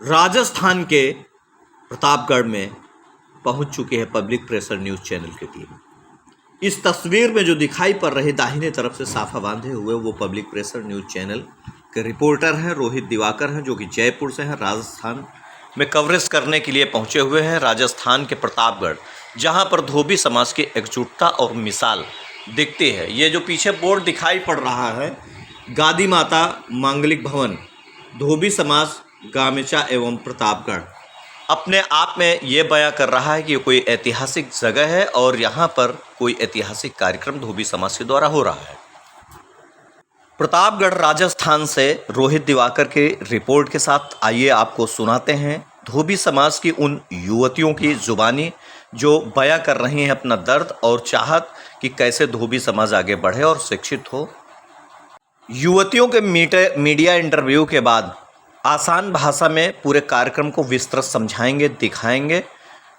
राजस्थान के प्रतापगढ़ में पहुंच चुकी है पब्लिक प्रेशर न्यूज़ चैनल की टीम। इस तस्वीर में जो दिखाई पड़ रहे दाहिने तरफ से साफा बांधे हुए वो पब्लिक प्रेशर न्यूज़ चैनल के रिपोर्टर हैं रोहित दिवाकर हैं, जो कि जयपुर से हैं। राजस्थान में कवरेज करने के लिए पहुंचे हुए हैं, राजस्थान के प्रतापगढ़, जहां पर धोबी समाज की एकजुटता और मिसाल दिखती है। ये जो पीछे बोर्ड दिखाई पड़ रहा है, गादी माता मांगलिक भवन, धोबी समाज, गामेचा एवं प्रतापगढ़, अपने आप में ये बयां कर रहा है कि कोई ऐतिहासिक जगह है और यहाँ पर कोई ऐतिहासिक कार्यक्रम धोबी समाज के द्वारा हो रहा है। प्रतापगढ़ राजस्थान से रोहित दिवाकर के रिपोर्ट के साथ आइए आपको सुनाते हैं धोबी समाज की उन युवतियों की जुबानी जो बयां कर रही हैं अपना दर्द और चाहत कि कैसे धोबी समाज आगे बढ़े और शिक्षित हो। युवतियों के मीडिया इंटरव्यू के बाद आसान भाषा में पूरे कार्यक्रम को विस्तृत समझाएंगे, दिखाएंगे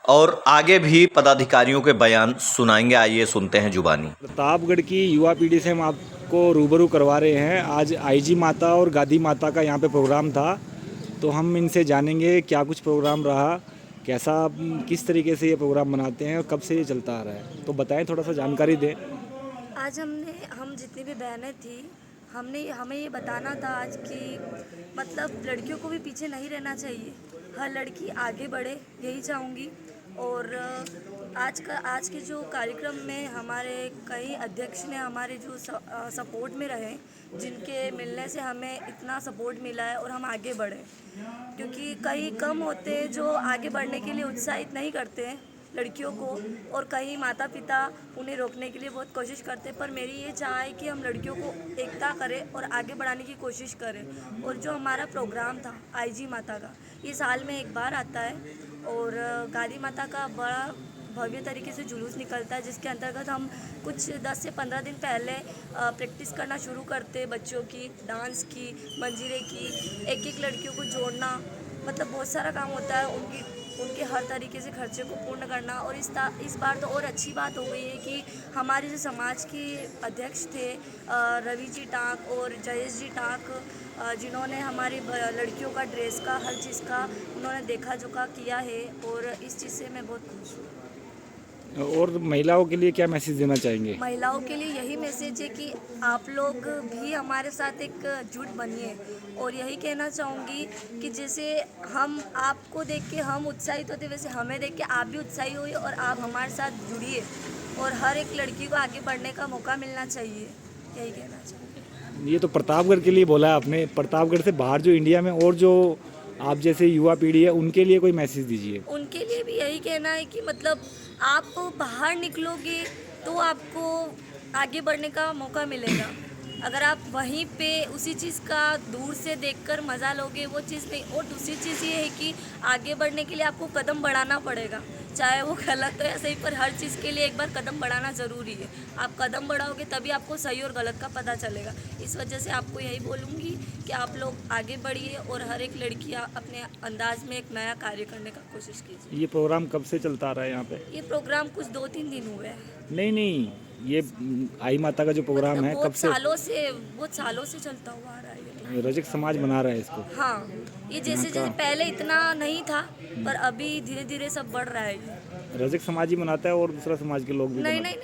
और आगे भी पदाधिकारियों के बयान सुनाएंगे। आइए सुनते हैं जुबानी। प्रतापगढ़ की युवा पीढ़ी से हम आपको रूबरू करवा रहे हैं। आज आईजी माता और गादी माता का यहाँ पे प्रोग्राम था, तो हम इनसे जानेंगे क्या कुछ प्रोग्राम रहा, कैसा किस तरीके से ये प्रोग्राम मनाते हैं और कब से ये चलता आ रहा है, तो बताएं, थोड़ा सा जानकारी दें। आज हम जितनी भी बहनें थी, हमें ये बताना था आज कि मतलब लड़कियों को भी पीछे नहीं रहना चाहिए, हर लड़की आगे बढ़े, यही चाहूँगी। और आज के जो कार्यक्रम में हमारे कई अध्यक्ष ने हमारे जो सपोर्ट में रहे, जिनके मिलने से हमें इतना सपोर्ट मिला है और हम आगे बढ़े, क्योंकि कई कम होते हैं जो आगे बढ़ने के लिए उत्साहित नहीं करते हैं लड़कियों को, और कई माता पिता उन्हें रोकने के लिए बहुत कोशिश करते हैं। पर मेरी ये चाह है कि हम लड़कियों को एकता करें और आगे बढ़ाने की कोशिश करें। और जो हमारा प्रोग्राम था आईजी माता का, ये साल में एक बार आता है और गादी माता का बड़ा भव्य तरीके से जुलूस निकलता है, जिसके अंतर्गत हम कुछ 10 से 15 दिन पहले प्रैक्टिस करना शुरू करते हैं, बच्चों की, डांस की, मंजीरे की, एक एक लड़कियों को जोड़ना, मतलब बहुत सारा काम होता है, उनके हर तरीके से खर्चे को पूर्ण करना। और इस बार तो और अच्छी बात हो गई है कि हमारे जो समाज के अध्यक्ष थे रवि जी टाक और जयेश जी टाक, जिन्होंने हमारी लड़कियों का ड्रेस का हर चीज़ का उन्होंने देखा जोखा किया है, और इस चीज़ से मैं बहुत खुश हूँ। और महिलाओं के लिए क्या मैसेज देना चाहेंगे? महिलाओं के लिए यही मैसेज है कि आप लोग भी हमारे साथ एक जुट बनिए, और यही कहना चाहूँगी कि जैसे हम आपको देख के हम उत्साहित होते, वैसे हमें देख के आप भी उत्साहित होइए और आप हमारे साथ जुड़िए, और हर एक लड़की को आगे बढ़ने का मौका मिलना चाहिए, यही कहना चाहूँगी। ये तो प्रतापगढ़ के लिए बोला है आपने, प्रतापगढ़ से बाहर जो इंडिया में और जो आप जैसे युवा पीढ़ी है उनके लिए कोई मैसेज दीजिए। उनके लिए भी यही कहना है कि मतलब आप बाहर निकलोगे तो आपको आगे बढ़ने का मौका मिलेगा। अगर आप वहीं पे उसी चीज़ का दूर से देखकर मज़ा लोगे, वो चीज़ नहीं। और दूसरी चीज़ ये है कि आगे बढ़ने के लिए आपको कदम बढ़ाना पड़ेगा, चाहे वो गलत हो या सही, पर हर चीज़ के लिए एक बार कदम बढ़ाना ज़रूरी है। आप कदम बढ़ाओगे तभी आपको सही और गलत का पता चलेगा। इस वजह से आपको यही बोलूँगी कि आप लोग आगे बढ़िए और हर एक लड़कियाँ अपने अंदाज में एक नया कार्य करने का कोशिश कीजिए। ये प्रोग्राम कब से चलता आ रहा है यहाँ पे? ये प्रोग्राम कुछ 2-3 दिन हुए हैं। नहीं, ये आई माता का जो प्रोग्राम मतलब है कब से? बहुत सालों से चलता हुआ आ रहा है ये। रजक समाज मना रहा है इसको। हाँ, ये जैसे पहले इतना नहीं था, पर अभी धीरे धीरे सब बढ़ रहा है ये। रजक समाज ही मनाता है और दूसरा समाज के लोग भी नहीं,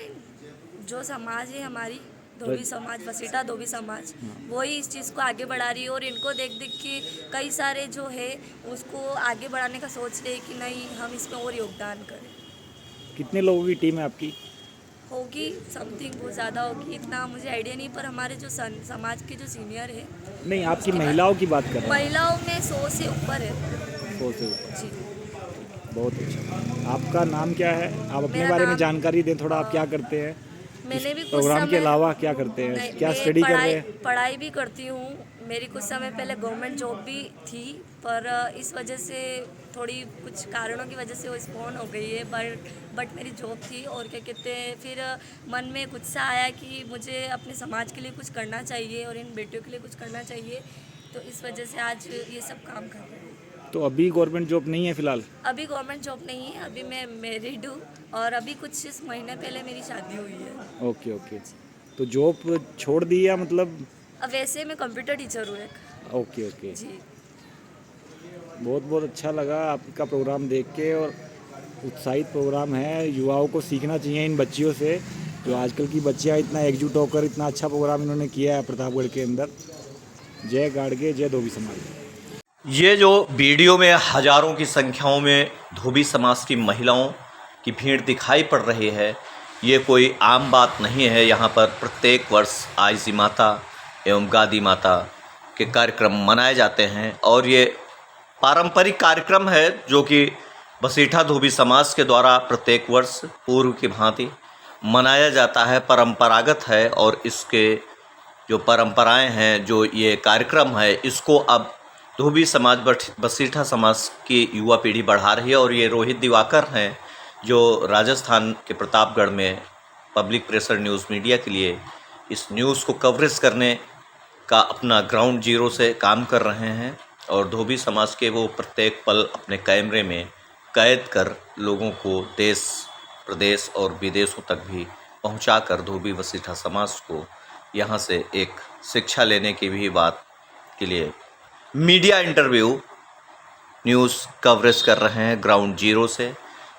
जो समाज है हमारी धोबी समाज, वसीटा धोबी समाज, वही इस चीज़ को आगे बढ़ा रही है। और इनको देख देख के कई सारे जो है उसको आगे बढ़ाने का सोच रहे हैं कि नहीं, हम इसमें और योगदान करें। कितने लोगों की टीम है आपकी? होगी समथिंग, बहुत ज़्यादा होगी, इतना मुझे आइडिया नहीं, पर हमारे जो समाज के जो सीनियर है। नहीं, आपकी महिलाओं की बात कर रहे हैं। महिलाओं में 100 से ऊपर है। 100 से ऊपर, जी। बहुत अच्छा। आपका नाम क्या है? आप अपने मेरा बारे में नाम, जानकारी दें थोड़ा, आप क्या करते हैं? मैंने भी कुछ प्रोग्राम के समय अलावा क्या करते हैं? क्या स्टडी कर रहे हैं? पढ़ाई भी करती हूँ। मेरी कुछ समय पहले गवर्नमेंट जॉब भी थी, पर इस वजह से थोड़ी कुछ कारणों की वजह से वो स्पॉन हो गई है। बट मेरी जॉब थी, और क्या कहते हैं, फिर मन में कुछ सा आया कि मुझे अपने समाज के लिए कुछ करना चाहिए और इन बेटियों के लिए कुछ करना चाहिए, तो इस वजह से आज ये सब काम कर रही हूँ। तो अभी गवर्नमेंट जॉब नहीं है फिलहाल? अभी गवर्नमेंट जॉब नहीं है, अभी मैं मैरिड हूँ, और अभी कुछ महीने पहले मेरी शादी हुई है। ओके। तो जॉब छोड़ दी या मतलब? अब वैसे मैं कंप्यूटर टीचर हूँ एक। ओके। जी। बहुत बहुत अच्छा लगा आपका प्रोग्राम देख के, और उत्साहित प्रोग्राम है। युवाओं को सीखना चाहिए इन बच्चियों से, जो आजकल की बच्चियां इतना एकजुट होकर इतना अच्छा प्रोग्राम इन्होंने किया है प्रतापगढ़ के अंदर। जय गाड़गे, जय धोबी समाज। ये जो वीडियो में हजारों की संख्याओं में धोबी समाज की महिलाओं की भीड़ दिखाई पड़ रही है, ये कोई आम बात नहीं है। यहाँ पर प्रत्येक वर्ष आईजी माता एवं गादी माता के कार्यक्रम मनाए जाते हैं और ये पारंपरिक कार्यक्रम है जो कि बसीठा धोबी समाज के द्वारा प्रत्येक वर्ष पूर्व की भांति मनाया जाता है, परंपरागत है। और इसके जो परंपराएं हैं, जो ये कार्यक्रम है, इसको अब धोबी समाज बसीठा समाज की युवा पीढ़ी बढ़ा रही है। और ये रोहित दिवाकर हैं जो राजस्थान के प्रतापगढ़ में पब्लिक प्रेशर न्यूज़ मीडिया के लिए इस न्यूज़ को कवरेज करने का अपना ग्राउंड जीरो से काम कर रहे हैं। और धोबी समाज के वो प्रत्येक पल अपने कैमरे में कैद कर लोगों को देश प्रदेश और विदेशों तक भी पहुंचाकर धोबी बसीठा समाज को यहाँ से एक शिक्षा लेने की भी बात के लिए मीडिया इंटरव्यू न्यूज़ कवरेज कर रहे हैं ग्राउंड जीरो से।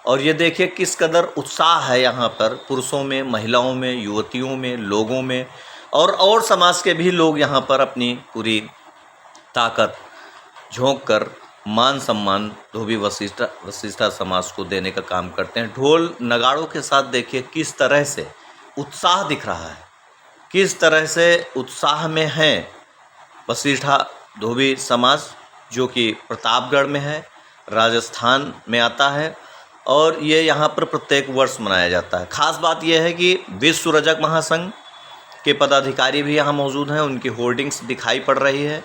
और ये देखिए किस कदर उत्साह है यहाँ पर, पुरुषों में, महिलाओं में, युवतियों में, लोगों में, और समाज के भी लोग यहाँ पर अपनी पूरी ताकत झोंक कर मान सम्मान धोबी वशिष्ठा समाज को देने का काम करते हैं। ढोल नगाड़ों के साथ देखिए किस तरह से उत्साह दिख रहा है, किस तरह से उत्साह में है वशिष्ठा धोबी समाज, जो कि प्रतापगढ़ में है, राजस्थान में आता है। और ये यहाँ पर प्रत्येक वर्ष मनाया जाता है। ख़ास बात यह है कि विश्व रजक महासंघ के पदाधिकारी भी यहाँ मौजूद हैं, उनकी होर्डिंग्स दिखाई पड़ रही है।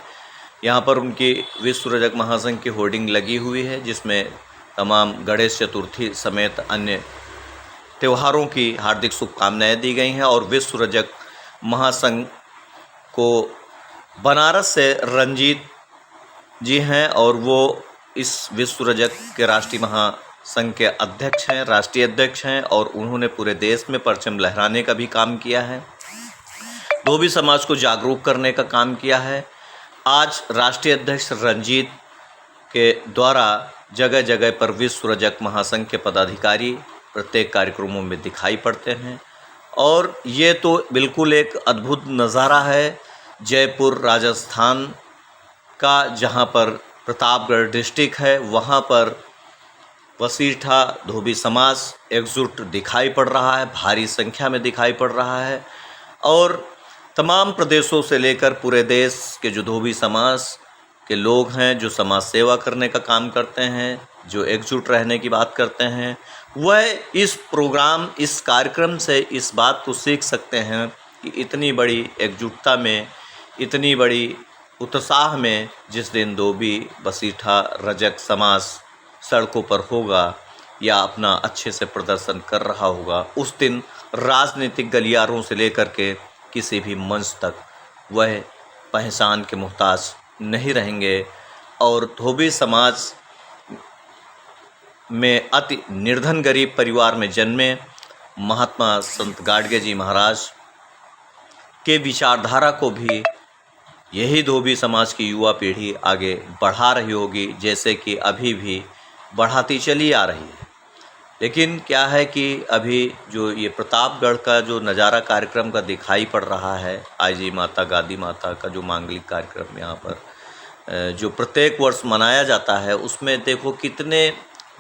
यहाँ पर उनकी विश्व रजक महासंघ की होर्डिंग लगी हुई है, जिसमें तमाम गणेश चतुर्थी समेत अन्य त्योहारों की हार्दिक शुभकामनाएं दी गई हैं। और विश्व रजक महासंघ को बनारस से रंजीत जी हैं और वो इस विश्व रजक के राष्ट्रीय महासंघ के अध्यक्ष हैं, राष्ट्रीय अध्यक्ष हैं। और उन्होंने पूरे देश में परचम लहराने का भी काम किया है, धोबी समाज को जागरूक करने का काम किया है। आज राष्ट्रीय अध्यक्ष रंजीत के द्वारा जगह जगह पर विश्व रजक महासंघ के पदाधिकारी प्रत्येक कार्यक्रमों में दिखाई पड़ते हैं। और ये तो बिल्कुल एक अद्भुत नज़ारा है जयपुर राजस्थान का, जहाँ पर प्रतापगढ़ डिस्ट्रिक्ट है, वहाँ पर वशिष्ठा धोबी समाज एकजुट दिखाई पड़ रहा है, भारी संख्या में दिखाई पड़ रहा है। और तमाम प्रदेशों से लेकर पूरे देश के जो धोबी समाज के लोग हैं, जो समाज सेवा करने का काम करते हैं, जो एकजुट रहने की बात करते हैं, वह इस प्रोग्राम, इस कार्यक्रम से इस बात को सीख सकते हैं कि इतनी बड़ी एकजुटता में, इतनी बड़ी उत्साह में जिस दिन धोबी बसीठा रजक समाज सड़कों पर होगा या अपना अच्छे से प्रदर्शन कर रहा होगा, उस दिन राजनीतिक गलियारों से लेकर के किसी भी मंच तक वह पहचान के मुहताज नहीं रहेंगे। और धोबी समाज में अति निर्धन गरीब परिवार में जन्मे महात्मा संत गाडगे जी महाराज के विचारधारा को भी यही धोबी समाज की युवा पीढ़ी आगे बढ़ा रही होगी, जैसे कि अभी भी बढ़ाती चली आ रही है। लेकिन क्या है कि अभी जो ये प्रतापगढ़ का जो नज़ारा कार्यक्रम का दिखाई पड़ रहा है, आईजी माता गादी माता का जो मांगलिक कार्यक्रम यहाँ पर जो प्रत्येक वर्ष मनाया जाता है, उसमें देखो कितने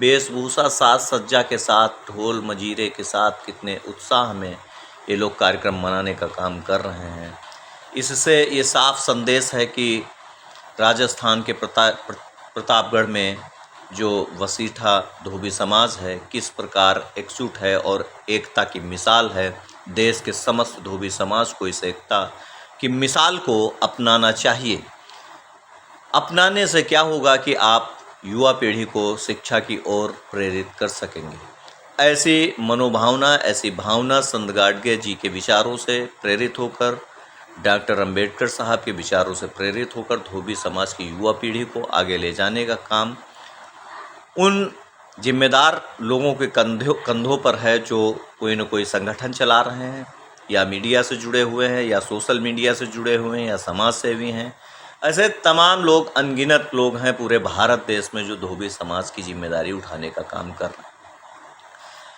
वेशभूषा साज सज्जा के साथ, ढोल मजीरे के साथ, कितने उत्साह में ये लोग कार्यक्रम मनाने का काम कर रहे हैं। इससे ये साफ संदेश है कि राजस्थान के प्रतापगढ़ में जो वशिष्ठा धोबी समाज है किस प्रकार एकजुट है और एकता की मिसाल है। देश के समस्त धोबी समाज को इस एकता की मिसाल को अपनाना चाहिए। अपनाने से क्या होगा कि आप युवा पीढ़ी को शिक्षा की ओर प्रेरित कर सकेंगे। ऐसी मनोभावना, ऐसी भावना संत गाडगे जी के विचारों से प्रेरित होकर, डॉक्टर अंबेडकर साहब के विचारों से प्रेरित होकर धोबी समाज की युवा पीढ़ी को आगे ले जाने का काम उन जिम्मेदार लोगों के कंधों पर है जो कोई न कोई संगठन चला रहे हैं, या मीडिया से जुड़े हुए हैं, या सोशल मीडिया से जुड़े हुए हैं, या समाज सेवी हैं, ऐसे तमाम लोग, अनगिनत लोग हैं पूरे भारत देश में जो धोबी समाज की जिम्मेदारी उठाने का काम कर रहे हैं।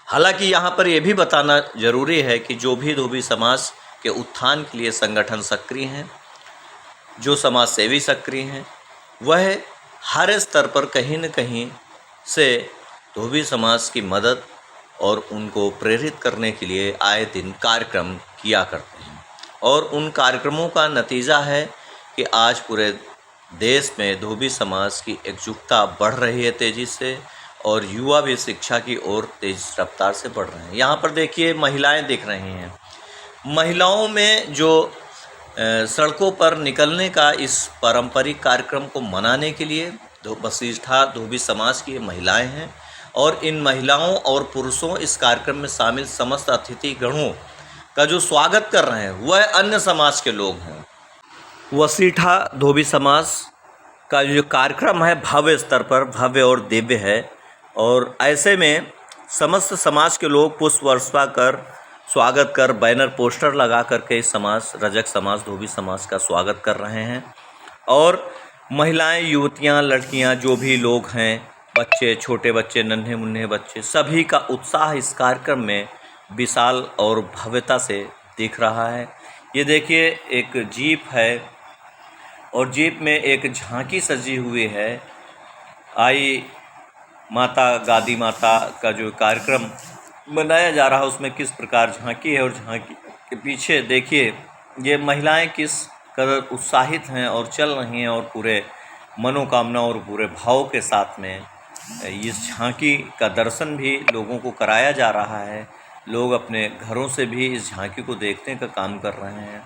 हालांकि यहाँ पर यह भी बताना जरूरी है कि जो भी धोबी समाज के उत्थान के लिए संगठन सक्रिय हैं, जो समाज सेवी सक्रिय हैं, वह हर स्तर पर कहीं न कहीं से धोबी समाज की मदद और उनको प्रेरित करने के लिए आए दिन कार्यक्रम किया करते हैं। और उन कार्यक्रमों का नतीजा है कि आज पूरे देश में धोबी समाज की एकजुटता बढ़ रही है तेज़ी से, और युवा भी शिक्षा की ओर तेज रफ्तार से बढ़ रहे हैं। यहाँ पर देखिए महिलाएं दिख रही हैं। महिलाओं में जो सड़कों पर निकलने का इस पारंपरिक कार्यक्रम को मनाने के लिए वशिष्ठा धोबी समाज की महिलाएं हैं, और इन महिलाओं और पुरुषों इस कार्यक्रम में शामिल समस्त अतिथि गणों का जो स्वागत कर रहे हैं वह अन्य समाज के लोग हैं। वशिष्ठा धोबी समाज का जो कार्यक्रम है भव्य स्तर पर भव्य और दिव्य है, और ऐसे में समस्त समाज के लोग पुष्प वर्षा कर स्वागत कर बैनर पोस्टर लगा करके इस समाज रजक समाज धोबी समाज का स्वागत कर रहे हैं। और महिलाएं, युवतियां, लड़कियां, जो भी लोग हैं, बच्चे, छोटे बच्चे, नन्हे मुन्ने बच्चे, सभी का उत्साह इस कार्यक्रम में विशाल और भव्यता से दिख रहा है। ये देखिए एक जीप है और जीप में एक झांकी सजी हुई है। आई माता, गादी माता का जो कार्यक्रम मनाया जा रहा है उसमें किस प्रकार झांकी है, और झांकी के पीछे देखिए ये महिलाएं किस कदर उत्साहित हैं और चल रही हैं, और पूरे मनोकामना और पूरे भाव के साथ में इस झांकी का दर्शन भी लोगों को कराया जा रहा है। लोग अपने घरों से भी इस झांकी को देखने का काम कर रहे हैं,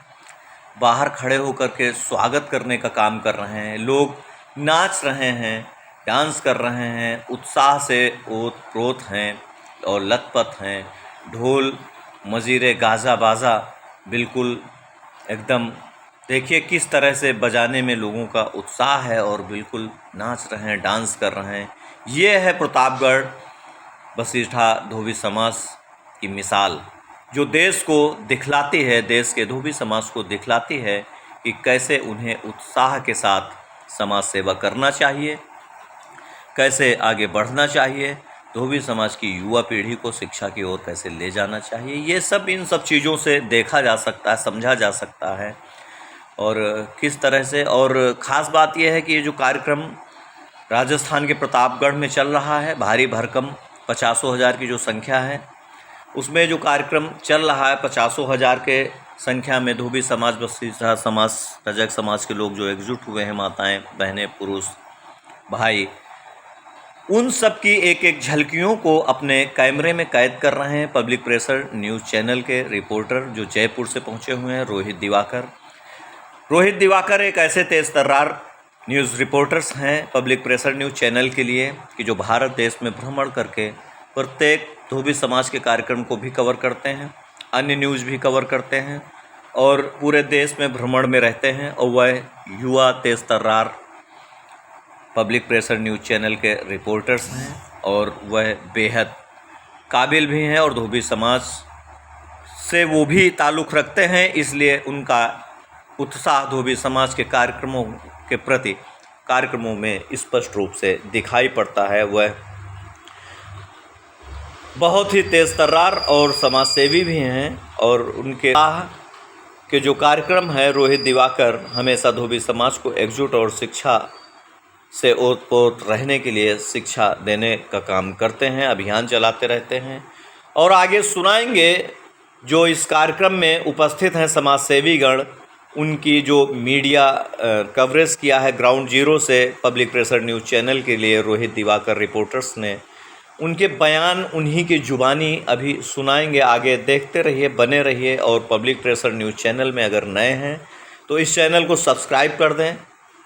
बाहर खड़े होकर के स्वागत करने का काम कर रहे हैं। लोग नाच रहे हैं, डांस कर रहे हैं, उत्साह से ओत-प्रोत हैं और लथपथ हैं। ढोल, मजीरे, गाजा बाजा बिल्कुल एकदम देखिए किस तरह से बजाने में लोगों का उत्साह है, और बिल्कुल नाच रहे हैं, डांस कर रहे हैं। ये है प्रतापगढ़ वशिष्ठा धोबी समाज की मिसाल, जो देश को दिखलाती है, देश के धोबी समाज को दिखलाती है कि कैसे उन्हें उत्साह के साथ समाज सेवा करना चाहिए, कैसे आगे बढ़ना चाहिए, धोबी समाज की युवा पीढ़ी को शिक्षा की ओर कैसे ले जाना चाहिए। ये सब इन सब चीज़ों से देखा जा सकता है, समझा जा सकता है। और किस तरह से, और ख़ास बात यह है कि ये जो कार्यक्रम राजस्थान के प्रतापगढ़ में चल रहा है, भारी भरकम 50,000 की जो संख्या है, उसमें जो कार्यक्रम चल रहा है 50,000 के संख्या में धोबी समाज, वशिष्ठा समाज, रजक समाज के लोग जो एकजुट हुए हैं, माताएं, बहनें, पुरुष, भाई, उन सब की एक एक झलकियों को अपने कैमरे में कैद कर रहे हैं पब्लिक प्रेशर न्यूज़ चैनल के रिपोर्टर जो जयपुर से पहुंचे हुए हैं, रोहित दिवाकर। रोहित दिवाकर एक ऐसे तेज तर्रार न्यूज़ रिपोर्टर्स हैं पब्लिक प्रेशर न्यूज़ चैनल के लिए कि जो भारत देश में भ्रमण करके प्रत्येक धोबी समाज के कार्यक्रम को भी कवर करते हैं, अन्य न्यूज़ भी कवर करते हैं, और पूरे देश में भ्रमण में रहते हैं। और वह युवा तेज तर्रार पब्लिक प्रेशर न्यूज़ चैनल के रिपोर्टर्स हैं, और वह बेहद काबिल भी हैं, और धोबी समाज से वो भी ताल्लुक़ रखते हैं, इसलिए उनका उत्साह धोबी समाज के कार्यक्रमों के प्रति कार्यक्रमों में स्पष्ट रूप से दिखाई पड़ता है। वह बहुत ही तेज़ तर्रार और समाज सेवी भी हैं, और उनके के जो कार्यक्रम है, रोहित दिवाकर हमेशा धोबी समाज को एकजुट और शिक्षा से ओत-पोत रहने के लिए शिक्षा देने का काम करते हैं, अभियान चलाते रहते हैं। और आगे सुनाएंगे जो इस कार्यक्रम में उपस्थित हैं समाज सेवीगण, उनकी जो मीडिया कवरेज किया है ग्राउंड जीरो से पब्लिक प्रेशर न्यूज़ चैनल के लिए रोहित दिवाकर रिपोर्टर्स ने, उनके बयान उन्हीं की ज़ुबानी अभी सुनाएंगे। आगे देखते रहिए, बने रहिए, और पब्लिक प्रेशर न्यूज़ चैनल में अगर नए हैं तो इस चैनल को सब्सक्राइब कर दें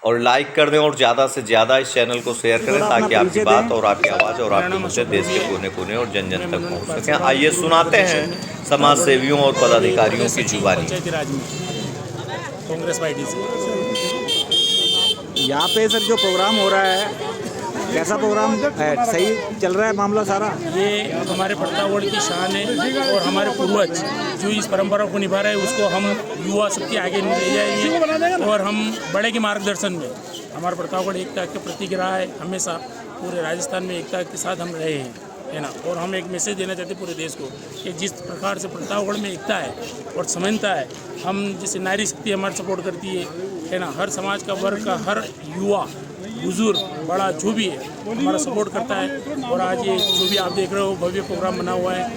और लाइक कर दें, और ज़्यादा से ज़्यादा इस चैनल को शेयर करें ताकि आपकी बात और आपकी आवाज़ और आपके मुद्दे देश के कोने कोने और जन जन तक पहुँच सकें। आइए सुनाते हैं समाज सेवियों और पदाधिकारियों की जुबानी। कांग्रेस पार्टी से यहाँ पे सर जो प्रोग्राम हो रहा है कैसा प्रोग्राम है, सही चल रहा है मामला सारा? ये हमारे प्रतापगढ़ की शान है और हमारे पूर्वज जो इस परंपरा को निभा रहे हैं उसको हम युवा सबके आगे ले जाएंगे और हम बड़े के मार्गदर्शन में हमारा प्रतापगढ़ एकता के प्रतीक रहा है। हमेशा पूरे राजस्थान में एकता के साथ हम रहे हैं, है ना। और हम एक मैसेज देना चाहते हैं पूरे देश को कि जिस प्रकार से प्रतापगढ़ में एकता है और समानता है, हम जैसे नारी शक्ति हमारी सपोर्ट करती है ना। हर समाज का वर्ग का हर युवा बुजुर्ग बड़ा जो भी है हमारा सपोर्ट करता है। और आज ये जो भी आप देख रहे हो भव्य प्रोग्राम बना हुआ है,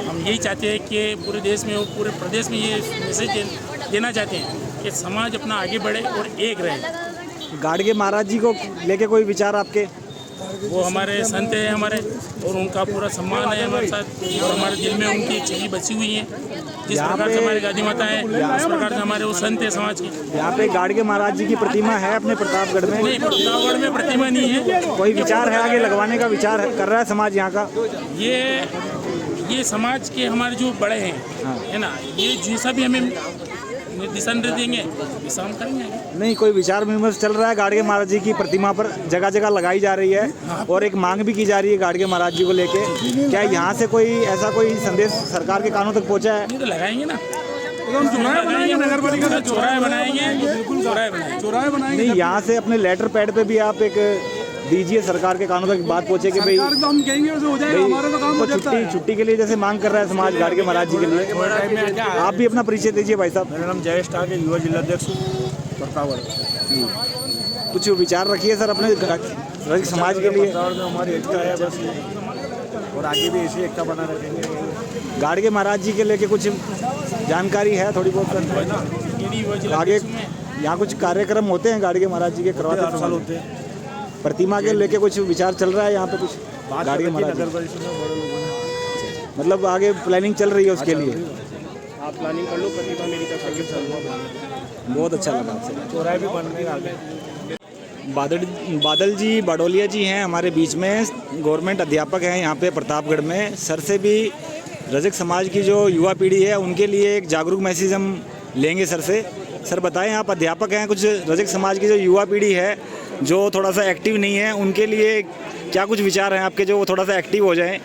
हम यही चाहते हैं कि पूरे देश में और पूरे प्रदेश में ये मैसेज देना चाहते हैं कि समाज अपना आगे बढ़े और एक रहे। गाडगे महाराज जी को लेके कोई विचार आपके? वो हमारे संत हैं हमारे, और उनका पूरा सम्मान है हमारे साथ, और हमारे दिल में उनकी एक छवि बसी हुई है। जिस प्रकार से हमारी गादी माता है उस प्रकार से हमारे वो संत है समाज के। यहाँ पे गाडगे महाराज जी की प्रतिमा है अपने प्रतापगढ़ में? नहीं, प्रतापगढ़ में प्रतिमा नहीं है। कोई विचार है आगे लगवाने का विचार कर रहा है समाज यहाँ का? ये समाज के हमारे जो बड़े हैं, है ना, ये जैसा भी हमें निर्देशन देंगे वैसा हम करेंगे। नहीं, कोई विचार विमर्श चल रहा है गाडगे महाराज जी की प्रतिमा पर जगह जगह लगाई जा रही है और एक मांग भी की जा रही है गाडगे महाराज जी को लेके। क्या यहाँ से कोई ऐसा कोई संदेश सरकार के कानों तक पहुँचा है? नहीं तो लगाएंगे ना, नगर पालिका का चौराहे बनाएंगे, बिल्कुल चौराहे बनाएंगे। नहीं, यहाँ से अपने लेटर पैड पे भी आप एक दीजिए सरकार के कानों तक बात पहुँचे कि भाई हम कहेंगे हो जाएगा, हमारा तो काम हो जाता है। छुट्टी के लिए जैसे मांग कर रहा है समाज गाडगे महाराज जी के लिए। आप भी अपना परिचय दीजिए भाई साहब। मेरा नाम जयेश ठाक है, युवा जिलाध्यक्ष प्रतापगढ़। कुछ विचार रखिए सर अपने समाज के लिए। हमारी एकता है बस, और आगे भी ऐसी एकता बना रखेंगे। गाडगे महाराज जी के लेके कुछ जानकारी है थोड़ी बहुत? आगे यहाँ कुछ कार्यक्रम होते हैं गाडगे महाराज जी के करवाते हर साल होते हैं। प्रतिमा के लेके कुछ विचार चल रहा है यहाँ पे कुछ गाडगे महाराज जी? मतलब आगे प्लानिंग चल रही है उसके लिए? आप प्लानिंग कर लो, प्रतिमा मेरी तरफ बहुत अच्छा लगा आपसे। चौराहे भी बनने आगे। बादल जी बाडोलिया जी हैं हमारे बीच में, गवर्नमेंट अध्यापक हैं यहाँ पे प्रतापगढ़ में। सर से भी रजक समाज की जो युवा पीढ़ी है उनके लिए एक जागरूक मैसेज हम लेंगे सर से। सर बताएं, आप अध्यापक हैं, कुछ रजक समाज की जो युवा पीढ़ी है जो थोड़ा सा एक्टिव नहीं है उनके लिए क्या कुछ विचार हैं आपके जो वो थोड़ा सा एक्टिव हो जाएं?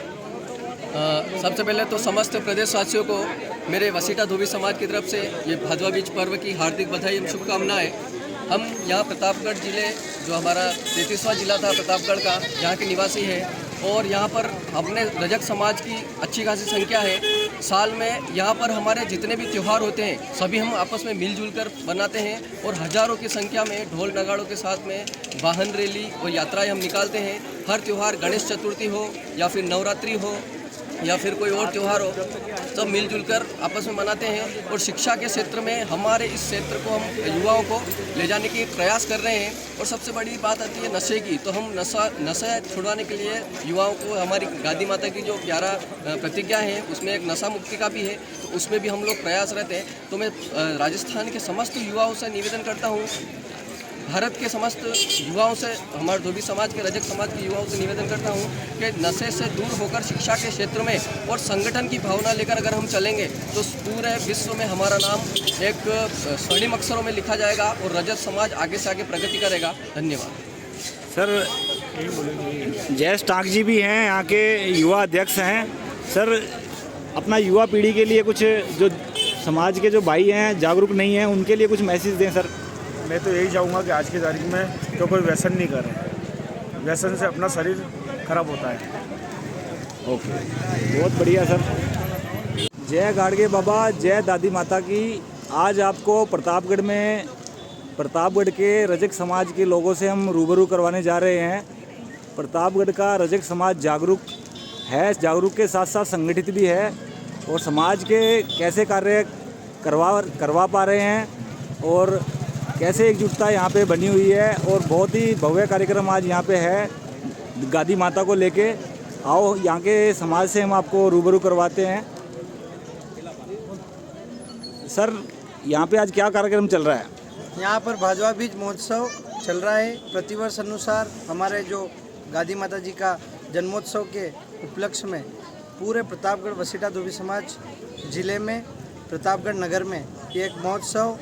सबसे पहले तो समस्त प्रदेशवासियों को मेरे वसीटा धोबी समाज की तरफ से ये भादवा बीज पर्व की हार्दिक बधाई एवं शुभकामनाएं। हम यहाँ प्रतापगढ़ जिले, जो हमारा 33वां जिला था प्रतापगढ़ का, यहाँ के निवासी हैं और यहाँ पर अपने रजक समाज की अच्छी खासी संख्या है। साल में यहाँ पर हमारे जितने भी त्यौहार होते हैं सभी हम आपस में मिलजुल कर बनाते हैं और हज़ारों की संख्या में ढोल नगाड़ों के साथ में वाहन रैली और यात्राएं हम निकालते हैं। हर त्यौहार, गणेश चतुर्थी हो या फिर नवरात्रि हो या फिर कोई और त्यौहार हो, सब मिलजुल कर आपस में मनाते हैं। और शिक्षा के क्षेत्र में हमारे इस क्षेत्र को हम युवाओं को ले जाने की प्रयास कर रहे हैं। और सबसे बड़ी बात आती है नशे की, तो हम नशा छुड़वाने के लिए युवाओं को, हमारी गादी माता की जो 11 प्रतिज्ञा है उसमें एक नशा मुक्ति का भी है, तो उसमें भी हम लोग प्रयास रहते हैं। तो मैं राजस्थान के समस्त युवाओं से निवेदन करता हूँ, भारत के समस्त युवाओं से, हमारे धोबी समाज के, रजक समाज के युवाओं से निवेदन करता हूं कि नशे से दूर होकर शिक्षा के क्षेत्र में और संगठन की भावना लेकर अगर हम चलेंगे तो पूरे विश्व में हमारा नाम एक स्वर्णिम अक्षरों में लिखा जाएगा और रजक समाज आगे से आगे प्रगति करेगा। धन्यवाद। सर जयेश टाक जी भी हैं, यहाँ के युवा अध्यक्ष हैं। सर अपना युवा पीढ़ी के लिए कुछ, जो समाज के जो भाई हैं जागरूक नहीं हैं, उनके लिए कुछ मैसेज दें सर। मैं तो यही चाहूँगा कि आज की तारीख में तो कोई व्यसन नहीं करें, व्यसन से अपना शरीर खराब होता है। ओके, बहुत बढ़िया सर। जय गाडगे बाबा, जय दादी माता की। आज आपको प्रतापगढ़ के रजक समाज के लोगों से हम रूबरू करवाने जा रहे हैं। प्रतापगढ़ का रजक समाज जागरूक है, जागरूक के साथ साथ संगठित भी है और समाज के कैसे कार्य करवा पा रहे हैं और कैसे एकजुटता यहाँ पे बनी हुई है। और बहुत ही भव्य कार्यक्रम आज यहाँ पे है गादी माता को लेके। आओ यहाँ के समाज से हम आपको रूबरू करवाते हैं। सर यहाँ पे आज क्या कार्यक्रम चल रहा है? यहाँ पर भादवा बीज महोत्सव चल रहा है। प्रतिवर्ष अनुसार हमारे जो गादी माता जी का जन्मोत्सव के उपलक्ष्य में पूरे प्रतापगढ़ वसीटा धोबी समाज जिले में, प्रतापगढ़ नगर में ये एक महोत्सव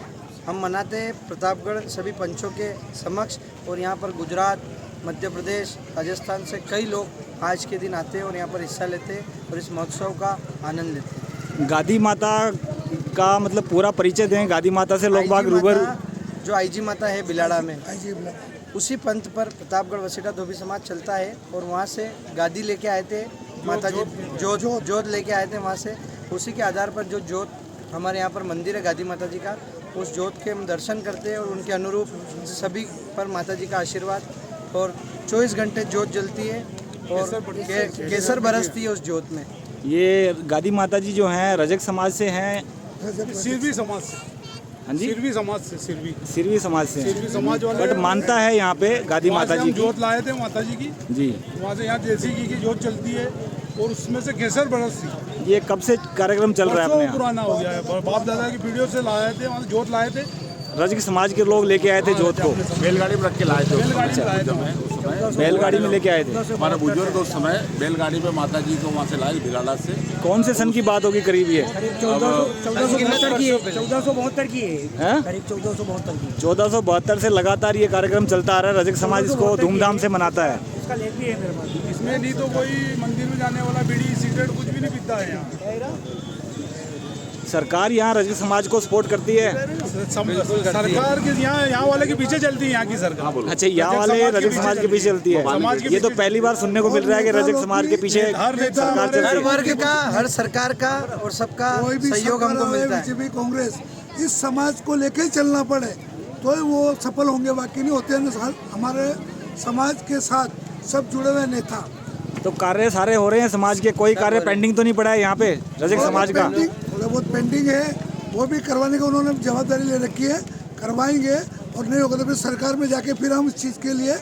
हम मनाते हैं प्रतापगढ़ सभी पंचों के समक्ष। और यहाँ पर गुजरात, मध्य प्रदेश, राजस्थान से कई लोग आज के दिन आते हैं और यहाँ पर हिस्सा लेते हैं और इस महोत्सव का आनंद लेते हैं। गादी माता का मतलब पूरा परिचय दें। गादी माता से लोग बाग रूबरू। जो आईजी माता है बिलाड़ा में, उसी पंथ पर प्रतापगढ़ वसीटा धोबी समाज चलता है और वहाँ से गादी लेके आए थे माता जी, जोत लेके आए थे वहाँ से। उसी के आधार पर जो जोत हमारे यहाँ पर मंदिर है गादी माता जी का, उस जोत के हम दर्शन करते हैं और उनके अनुरूप सभी पर माता जी का आशीर्वाद। और 24 घंटे जोत जलती है और केसर बरसती है उस जोत में। ये गादी माता जी जो हैं रजक समाज से हैं? सिरवी समाज से। हाँ जी, सिरवी समाज से। सिरवी समाज से। सिरवी समाज वाले बट मानता है यहाँ पे गादी माता जी की। जोत लाए थे माता जी की जी, वहाँ से यहाँ देसी घी की जोत चलती है और उसमें से केसर बरसती। ये कब से कार्यक्रम चल रहा है अपने यहाँ? पुराना हो गया है, बाप दादा की पीढ़ियों से लाए थे, वहाँ से जोत लाए थे। रजक समाज के लोग लेके आए थे जोत को, बैलगाड़ी में रख के लाए थे। बैलगाड़ी में लेके आए थे। हमारे बुजुर्ग उस समय बैलगाड़ी में माता जी को वहाँ से लाए भिलाड़ा से। कौन से सन की बात होगी करीब ये? 1472 की है। 1472 से लगातार ये कार्यक्रम चलता आ रहा है। रजक समाज इसको धूमधाम से मनाता है। इसमें नहीं तो कोई मंदिर में जाने वाला बीड़ी सिगरेट कुछ भी नहीं पीता है यहाँ। सरकार यहाँ रजक समाज को सपोर्ट करती है। सरकार के यहाँ वाले के पीछे चलती है यहाँ की सरकार। अच्छा, यहाँ वाले रजक समाज के पीछे चलती है। ये तो पहली बार सुनने को मिल रहा है कि रजक समाज के पीछे सरकार चलती हर है। वर्ग का, हर सरकार का और सबका सहयोग हमको मिलता है। बीजेपी कांग्रेस इस समाज को लेके चलना पड़े तो ही वो सफल होंगे, बाकी नहीं होते हैं। हमारे समाज के साथ सब जुड़े हुए नेता। तो कार्य सारे हो रहे हैं समाज के, कोई कार्य पेंडिंग तो नहीं पड़ा है यहाँ पे रजक समाज का? थोड़ा बहुत पेंडिंग है, वो भी करवाने का उन्होंने जवाबदारी ले रखी है, करवाएंगे। और नहीं होगा तो फिर सरकार में जाके फिर हम इस चीज़ के लिए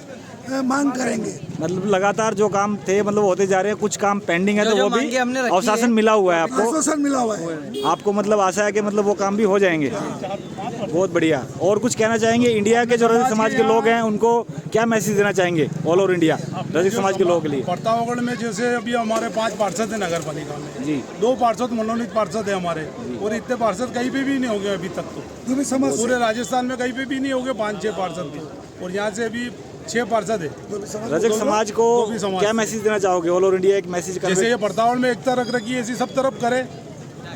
मांग करेंगे। मतलब लगातार जो काम थे मतलब होते जा रहे हैं, कुछ काम पेंडिंग है तो वो भी आश्वासन मिला हुआ है आपको? आश्वासन मिला हुआ है आपको, मतलब आशा है कि मतलब वो काम भी हो जाएंगे। बहुत बढ़िया। और कुछ कहना चाहेंगे इंडिया के जो रजक समाज के लोग हैं उनको क्या मैसेज देना चाहेंगे ऑल ओवर इंडिया रजक समाज के लोगों के लिए? प्रतापगढ़ में जैसे अभी हमारे 5 पार्षद है नगर पालिका में जी, 2 पार्षद मनोनीत पार्षद है हमारे, और इतने पार्षद कहीं पे भी नहीं हो गए अभी तक। तो पूरे राजस्थान में कहीं पे भी नहीं हो गए 5-6 पार्षद थे, और यहाँ से अभी 6 पार्षद है। रजक समाज को क्या मैसेज देना चाहोगे ऑल ओवर इंडिया? एक मैसेज जैसे ये प्रतापगढ़ में एकता रख रखी है, ऐसी सब तरफ करे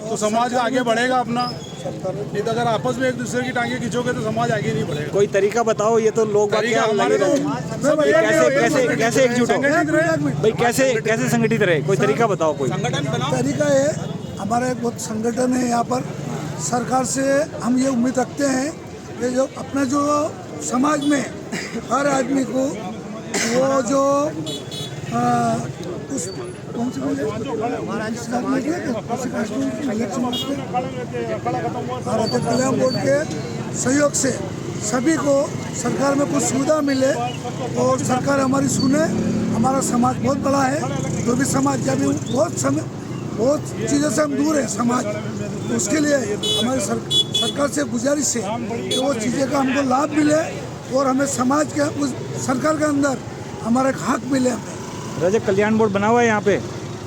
तो समाज आगे बढ़ेगा अपना। नहीं तो अगर आपस में एक दूसरे की टांगे खींचोगे तो समाज आगे नहीं बढ़ेगा। कोई तरीका बताओ, ये तो लोग हमारे तो कैसे एकजुट हो भाई, कैसे संगठित रहे? कोई तरीका बताओ। कोई तरीका है, हमारा एक बहुत संगठन है यहाँ पर। सरकार से हम ये उम्मीद रखते हैं कि जो अपना जो समाज में हर आदमी को वो जो उस कौन से भारत कल्याण बोर्ड के सहयोग से सभी को सरकार में कुछ सुविधा मिले और सरकार हमारी सुने। हमारा समाज बहुत बड़ा है, जो भी समाज जब बहुत चीज़ों से हम दूर है समाज, तो उसके लिए हमारी सरकार से गुजारिश है कि वो चीज़ें का हमको लाभ मिले और हमें समाज के उस सरकार के अंदर हमारा एक हक मिले। रजक कल्याण बोर्ड बना हुआ है यहाँ पे?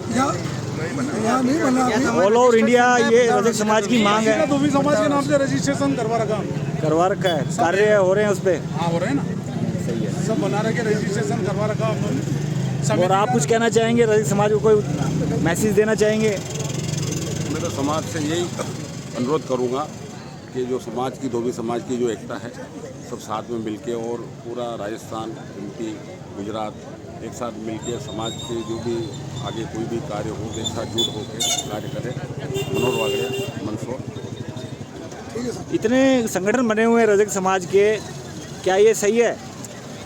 यहाँ नहीं बना। ऑल ओवर इंडिया ये रजक समाज की मांग है। धोबी समाज के नाम से रजिस्ट्रेशन करवा रखा है, कार्य हो रहे हैं उस पर? हाँ हो रहे हैं ना, सही है, सब बना रखे, रजिस्ट्रेशन करवा रखा हम लोगों ने। और आप कुछ कहना चाहेंगे रजक समाज को, कोई मैसेज देना चाहेंगे? मैं तो समाज से यही अनुरोध करूँगा कि जो समाज की, धोबी समाज की जो एकता है, सब साथ में मिलके और पूरा राजस्थान, MP, गुजरात एक साथ मिलके समाज के जो भी आगे कोई भी कार्य हो एक साथ जुट होकर कार्य करें। मनोहर वागड़िया, मंदसौर। इतने संगठन बने हुए हैं रजक समाज के, क्या ये सही है?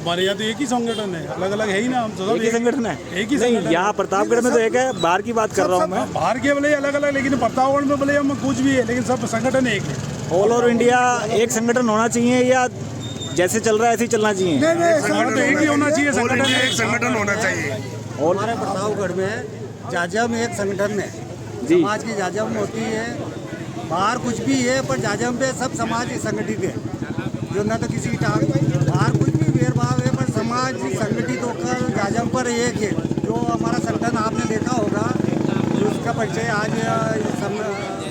हमारे यहाँ तो एक ही संगठन है, अलग अलग है ही ना। हम तो एक ही संगठन है? एक ही नहीं, यहाँ प्रतापगढ़ में तो एक है, बाहर की बात कर रहा हूँ मैं। बाहर के भले अलग अलग, लेकिन प्रतापगढ़ में भले हम कुछ भी है, लेकिन सब संगठन एक है। ऑल ओवर इंडिया एक संगठन होना चाहिए या जैसे चल रहा है ऐसे ही चलना चाहिए? संगठन तो एक ही होना चाहिए, संगठन एक संगठन होना चाहिए। और हमारे प्रतापगढ़ में जाजम एक संगठन है, समाज की जाजम होती है। बाहर कुछ भी है पर जाजम पे सब समाज संगठित है, जो न तो किसी बाहर कुछ भी भेदभाव है पर समाज संगठित होकर जाजम पर एक है। जो हमारा संगठन आपने देखा होगा, उसका परिचय आज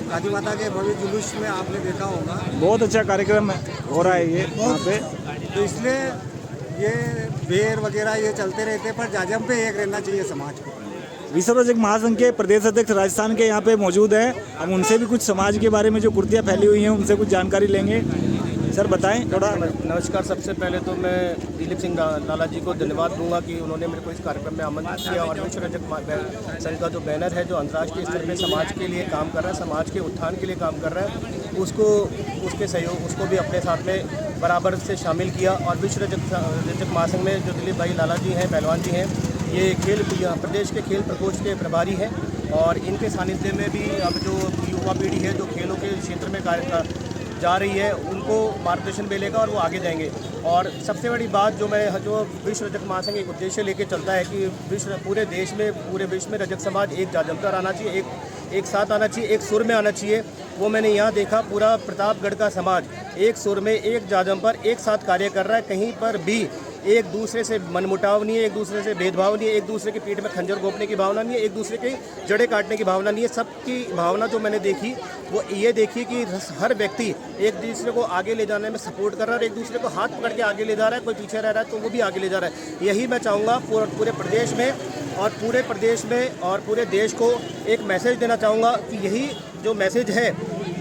गादी माता के भव्य जुलूस में आपने देखा होगा। बहुत अच्छा कार्यक्रम हो रहा है ये यहाँ पे, तो इसलिए ये बेर वगैरह ये चलते रहते, पर जाजम पे एक रहना चाहिए समाज को। विश्व रजक महासंघ के प्रदेश अध्यक्ष राजस्थान के यहाँ पे मौजूद हैं। हम उनसे भी कुछ समाज के बारे में जो कुर्तियाँ फैली हुई हैं उनसे कुछ जानकारी लेंगे। सर बताएं थोड़ा। नमस्कार। सबसे पहले तो मैं दिलीप सिंह लाला जी को धन्यवाद दूंगा कि उन्होंने मेरे को इस कार्यक्रम में आमंत्रित किया और विश्व रजक संघ का जो बैनर है, जो अंतर्राष्ट्रीय स्तर पे समाज के लिए काम कर रहा है, समाज के उत्थान के लिए काम कर रहा है, उसको उसके सहयोग उसको भी अपने साथ में बराबर से शामिल किया। और विश्व रजक महासंघ में जो दिलीप भाई लाला जी हैं, पहलवान जी हैं, ये प्रदेश के खेल प्रकोष्ठ के प्रभारी हैं और इनके सानिध्य में भी अब जो युवा पीढ़ी है जो खेलों के क्षेत्र में कार्य जा रही है, उनको मार्गदर्शन मिलेगा और वो आगे जाएंगे। और सबसे बड़ी बात जो विश्व रजक महासंघ एक उद्देश्य लेके चलता है कि पूरे विश्व में रजक समाज एक जाजमदार आना चाहिए, एक साथ आना चाहिए, एक सुर में आना चाहिए। वो मैंने यहाँ देखा, पूरा प्रतापगढ़ का समाज एक सुर में, एक जाजम पर एक साथ कार्य कर रहा है। कहीं पर भी एक दूसरे से मनमुटाव नहीं है, एक दूसरे से भेदभाव नहीं है, एक दूसरे की पीठ में खंजर घोंपने की भावना नहीं है, एक दूसरे की जड़ें काटने की भावना नहीं है। सबकी भावना जो मैंने देखी वो ये देखी कि हर व्यक्ति एक दूसरे को आगे ले जाने में सपोर्ट कर रहा है और एक दूसरे को हाथ पकड़ के आगे ले जा रहा है। कोई पीछे रह रहा है तो वो भी आगे ले जा रहा है। यही मैं चाहूँगा पूरे प्रदेश में और पूरे देश को एक मैसेज देना चाहूँगा कि यही जो मैसेज है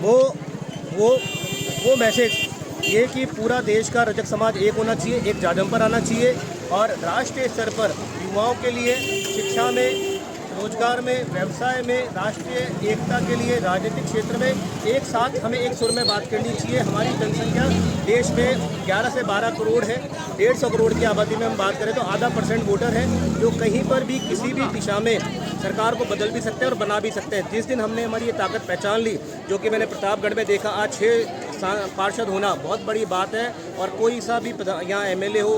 वो मैसेज ये कि पूरा देश का रजक समाज एक होना चाहिए, एक जाजम पर आना चाहिए और राष्ट्रीय स्तर पर युवाओं के लिए शिक्षा में, रोजगार में, व्यवसाय में, राष्ट्रीय एकता के लिए, राजनीतिक क्षेत्र में एक साथ हमें एक सुर में बात करनी चाहिए। हमारी जनसंख्या देश में 11 से 12 करोड़ है। 150 करोड़ की आबादी में हम बात करें तो आधा % वोटर है जो कहीं पर भी किसी भी दिशा में सरकार को बदल भी सकते हैं और बना भी सकते हैं। जिस दिन हमने हमारी ये ताकत पहचान ली, जो कि मैंने प्रतापगढ़ में देखा, आज 6 पार्षद होना बहुत बड़ी बात है और कोई सा भी यहाँ MLA हो,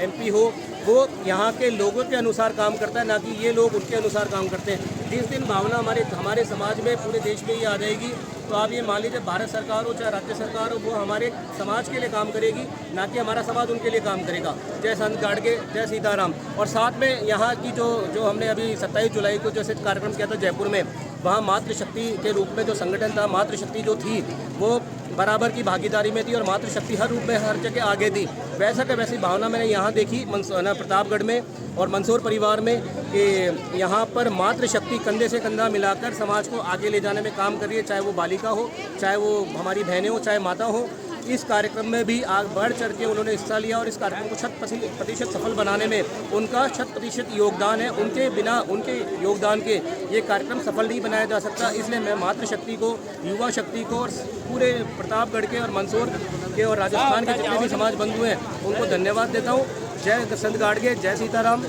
MP हो, वो यहाँ के लोगों के अनुसार काम करता है, ना कि ये लोग उनके अनुसार काम करते हैं। जिस दिन भावना हमारे समाज में, पूरे देश में ये आ जाएगी तो आप ये मान लीजिए भारत सरकार हो चाहे राज्य सरकार हो, वो हमारे समाज के लिए काम करेगी, ना कि हमारा समाज उनके लिए काम करेगा। जय संत गाडगे, जय सीताराम। और साथ में यहाँ की जो हमने अभी 27 जुलाई को जैसे कार्यक्रम किया था जयपुर में, वहाँ मातृशक्ति के रूप में जो संगठन था, मातृशक्ति जो थी वो बराबर की भागीदारी में थी और मातृशक्ति हर रूप में हर जगह आगे थी। वैसा के वैसी भावना मैंने यहाँ देखी प्रतापगढ़ में और मंसूर परिवार में कि यहाँ पर मातृशक्ति कंधे से कंधा मिलाकर समाज को आगे ले जाने में काम कर रही है, चाहे वो बालिका हो, चाहे वो हमारी बहनें हो, चाहे माता हो। इस कार्यक्रम में भी आग बढ़ चढ़ के उन्होंने हिस्सा लिया और इस कार्यक्रम को 100% सफल बनाने में उनका 100% योगदान है। उनके बिना, उनके योगदान के ये कार्यक्रम सफल नहीं बनाया जा सकता। इसलिए मैं मातृशक्ति को, युवा शक्ति को और पूरे प्रतापगढ़ के और मंदसौर के और राजस्थान के जितने भी समाज बंधु हैं उनको धन्यवाद देता हूँ। जय संत गाडगे, जय सीताराम।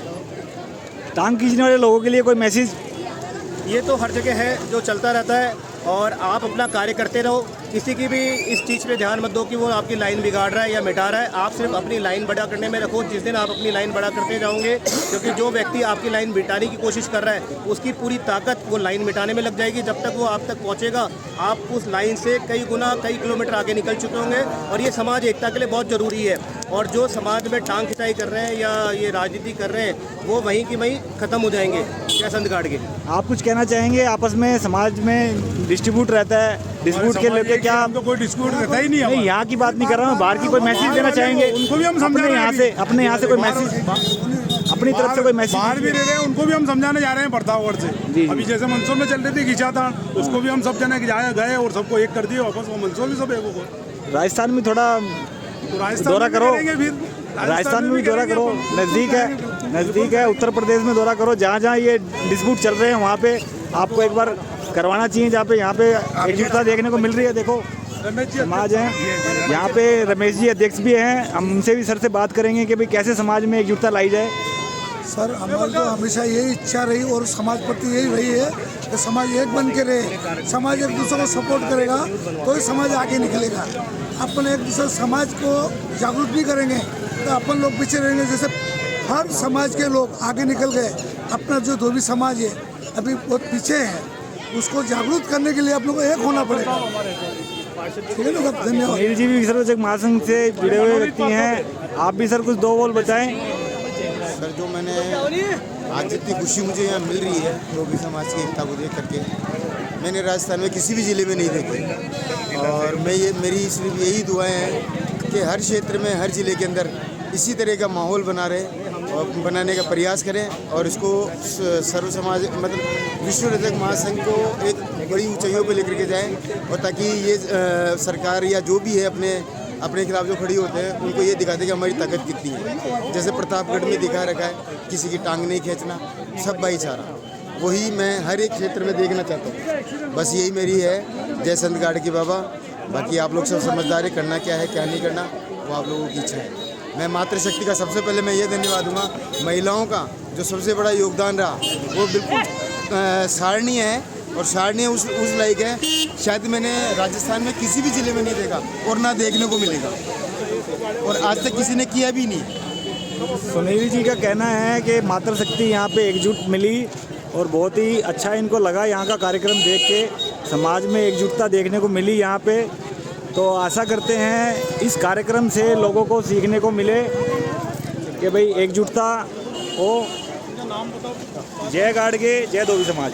टांग खींचने वाले लोगों के लिए कोई मैसेज? ये तो हर जगह है, जो चलता रहता है और आप अपना कार्य करते रहो। किसी की भी इस चीज़ पे ध्यान मत दो कि वो आपकी लाइन बिगाड़ रहा है या मिटा रहा है। आप सिर्फ अपनी लाइन बड़ा करने में रखो। जिस दिन आप अपनी लाइन बड़ा करते जाओगे, क्योंकि जो व्यक्ति आपकी लाइन मिटाने की कोशिश कर रहा है उसकी पूरी ताकत वो लाइन मिटाने में लग जाएगी। जब तक वो आप तक पहुँचेगा, आप उस लाइन से कई किलोमीटर आगे निकल चुके होंगे। और ये समाज एकता के लिए बहुत ज़रूरी है। और जो समाज में टांग खिंचाई कर रहे हैं या ये राजनीति कर रहे हैं, वो वहीं की वहीं ख़त्म हो जाएंगे। जय संत गाडगे। आप कुछ कहना चाहेंगे? आपस में समाज में डिस्ट्रीब्यूट रहता है, डिस्प्यूट के लेके क्या? तो कोई डिस्प्यूट रहता ही नहीं है। यहाँ की बात नहीं कर रहा हूँ, बाहर की कोई मैसेज देना चाहेंगे? उनको भी हम समझाने अपने यहाँ से कोई मैसेज, अपनी तरफ से कोई मैसेज? बाहर भी रह रहे हैं, उनको भी हम समझाने जा रहे हैं प्रतापगढ़ से। अभी जैसे मंदसौर में चल रही थी खिंचातान, उसको भी हम सब जने गए और सबको एक कर दिए वापस। वो मंदसौर भी सब एक हो। राजस्थान में थोड़ा दौरा करो, राजस्थान में भी दौरा करो, नज़दीक है। उत्तर प्रदेश में दौरा करो, जहाँ जहाँ ये डिस्प्यूट चल रहे हैं वहाँ पे आपको एक बार करवाना चाहिए, जहाँ पे यहाँ पे एकजुटता देखने को मिल रही है। देखो समाज है यहाँ पे, रमेश जी अध्यक्ष भी हैं, हम उनसे भी सर से बात करेंगे कि भाई कैसे समाज में एकजुटता लाई जाए। सर हमारी तो हमेशा यही इच्छा रही और समाज प्रति यही रही है कि समाज एक बन के रहे। समाज एक दूसरे को सपोर्ट करेगा तो ही समाज आगे निकलेगा। अपन एक दूसरे समाज को जागरूक भी करेंगे तो अपन लोग पीछे रहेंगे। जैसे हर समाज के लोग आगे निकल गए, अपना जो धोबी समाज है अभी बहुत पीछे है, उसको जागरूक करने के लिए आप लोग को एक होना पड़ेगा। ठीक है ना, धन्यवाद। अनिल जी भी विश्व रजक महासंघ से जुड़े हुए व्यक्ति हैं, आप भी सर कुछ 2 बोल बताएं। सर जो मैंने आज जितनी खुशी मुझे यहाँ मिल रही है धोबी समाज की एकता को देख करके, मैंने राजस्थान में किसी भी ज़िले में नहीं देखी। और मेरी सिर्फ यही दुआएं हैं कि हर क्षेत्र में, हर ज़िले के अंदर इसी तरह का माहौल बनाने का प्रयास करें और इसको सर्व समाज मतलब विश्व रजक महासंघ को एक बड़ी ऊंचाइयों पर लेकर के जाएं और ताकि ये सरकार या जो भी है अपने खिलाफ जो खड़ी होते हैं उनको ये दिखाते कि हमारी ताकत कितनी है। जैसे प्रतापगढ़ में दिखा रखा है, किसी की टांग नहीं खींचना, सब भाईचारा, वही मैं हर एक क्षेत्र में देखना चाहता हूँ। बस यही मेरी है। जय संत गाड़ की बाबा। बाकी आप लोग सब समझदार है, करना क्या है क्या नहीं करना वो आप लोगों की इच्छा है। मैं मातृशक्ति का सबसे पहले मैं ये धन्यवाद दूंगा, महिलाओं का जो सबसे बड़ा योगदान रहा वो बिल्कुल सराहनीय है और सराहनीय उस लायक है, शायद मैंने राजस्थान में किसी भी ज़िले में नहीं देखा और ना देखने को मिलेगा और आज तक किसी ने किया भी नहीं। सुनील जी का कहना है कि मातृशक्ति यहाँ पे एकजुट मिली और बहुत ही अच्छा इनको लगा यहाँ का कार्यक्रम देख के, समाज में एकजुटता देखने को मिली यहाँ पे। तो आशा करते हैं इस कार्यक्रम से लोगों को सीखने को मिले कि भाई एकजुटता हो। जय गाड़गे, जय धोबी समाज।